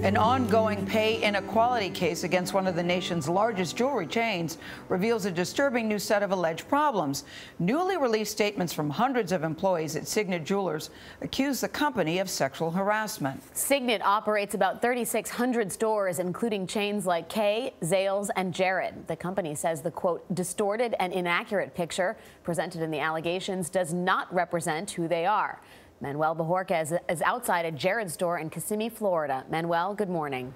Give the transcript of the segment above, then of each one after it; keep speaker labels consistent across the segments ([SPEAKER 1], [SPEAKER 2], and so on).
[SPEAKER 1] An ongoing pay inequality case against one of the nation's largest jewelry chains reveals a disturbing new set of alleged problems. Newly released statements from hundreds of employees at Signet Jewelers accuse the company of sexual harassment.
[SPEAKER 2] Signet operates about 3,600 stores, including chains like Kay, Zales, and Jared. The company says the, quote, distorted and inaccurate picture presented in the allegations does not represent who they are. Manuel Bojorquez is outside a Jared store in Kissimmee, Florida. Manuel, good morning.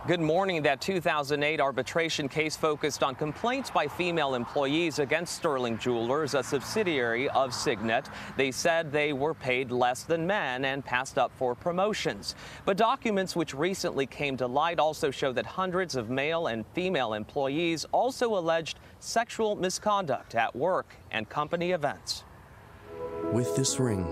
[SPEAKER 3] Good morning. That 2008 arbitration case focused on complaints by female employees against Sterling Jewelers, a subsidiary of Signet. They said they were paid less than men and passed up for promotions. But documents which recently came to light also show that hundreds of male and female employees also alleged sexual misconduct at work and company events.
[SPEAKER 4] With this ring,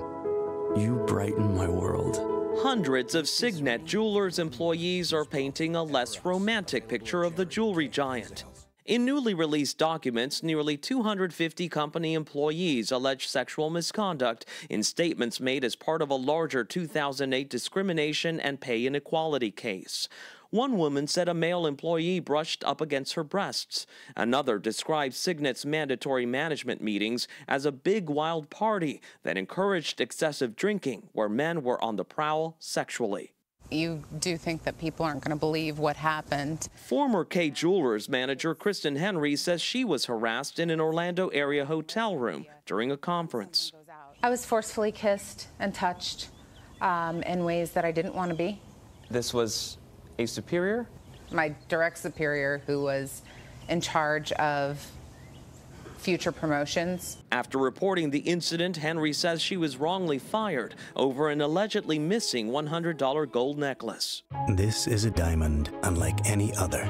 [SPEAKER 4] you brighten my world.
[SPEAKER 3] Hundreds of Signet Jewelers employees are painting a less romantic picture of the jewelry giant. In newly released documents, nearly 250 company employees allege sexual misconduct in statements made as part of a larger 2008 discrimination and pay inequality case. One woman said a male employee brushed up against her breasts. Another described Signet's mandatory management meetings as a big wild party that encouraged excessive drinking where men were on the prowl sexually.
[SPEAKER 5] You do think that people aren't going to believe what happened.
[SPEAKER 3] Former Kay Jewelers manager Kristen Henry says she was harassed in an Orlando area hotel room during a conference.
[SPEAKER 5] I was forcefully kissed and touched in ways that I didn't want to be.
[SPEAKER 3] This was a superior?
[SPEAKER 5] My direct superior, who was in charge of future promotions.
[SPEAKER 3] After reporting the incident, Henry says she was wrongly fired over an allegedly missing $100 gold necklace.
[SPEAKER 4] This is a diamond unlike any other.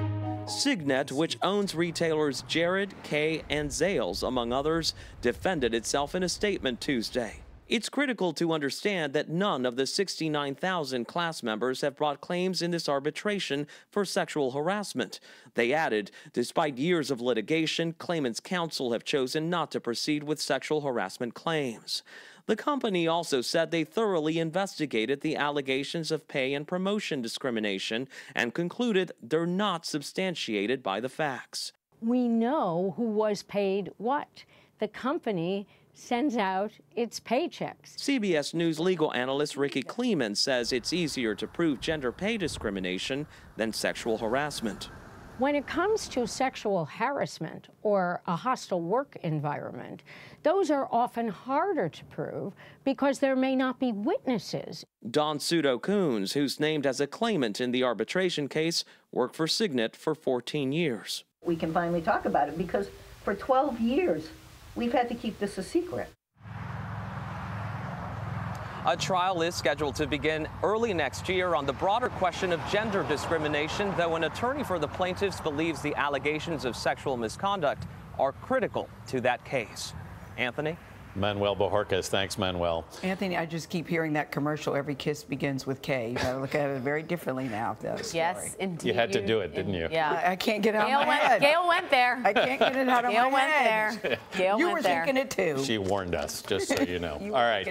[SPEAKER 3] Signet, which owns retailers Jared, Kay, and Zales, among others, defended itself in a statement Tuesday. It's critical to understand that none of the 69,000 class members have brought claims in this arbitration for sexual harassment. They added, despite years of litigation, claimants' counsel have chosen not to proceed with sexual harassment claims. The company also said they thoroughly investigated the allegations of pay and promotion discrimination and concluded they're not substantiated by the facts.
[SPEAKER 6] We know who was paid what. The company sends out its paychecks.
[SPEAKER 3] CBS News legal analyst Ricky Kleeman says it's easier to prove gender pay discrimination than sexual harassment.
[SPEAKER 6] When it comes to sexual harassment or a hostile work environment, those are often harder to prove because there may not be witnesses.
[SPEAKER 3] Don Pseudo-Coons, who's named as a claimant in the arbitration case, worked for Signet for 14 years.
[SPEAKER 7] We can finally talk about it because for 12 years, we've had to keep this a secret.
[SPEAKER 3] A trial is scheduled to begin early next year on the broader question of gender discrimination, though an attorney for the plaintiffs believes the allegations of sexual misconduct are critical to that case. Anthony?
[SPEAKER 8] Manuel Bojorquez. Thanks, Manuel.
[SPEAKER 1] Anthony, I just keep hearing that commercial, every kiss begins with K. You got to look at it very differently now.
[SPEAKER 2] Yes, indeed.
[SPEAKER 8] You had to do it, didn't you?
[SPEAKER 2] Yeah.
[SPEAKER 1] I can't get it out of my head.
[SPEAKER 2] Gayle went there.
[SPEAKER 1] I can't get it out of my head.
[SPEAKER 2] Gayle went there.
[SPEAKER 1] You were thinking it too.
[SPEAKER 8] She warned us, just so you know. All right.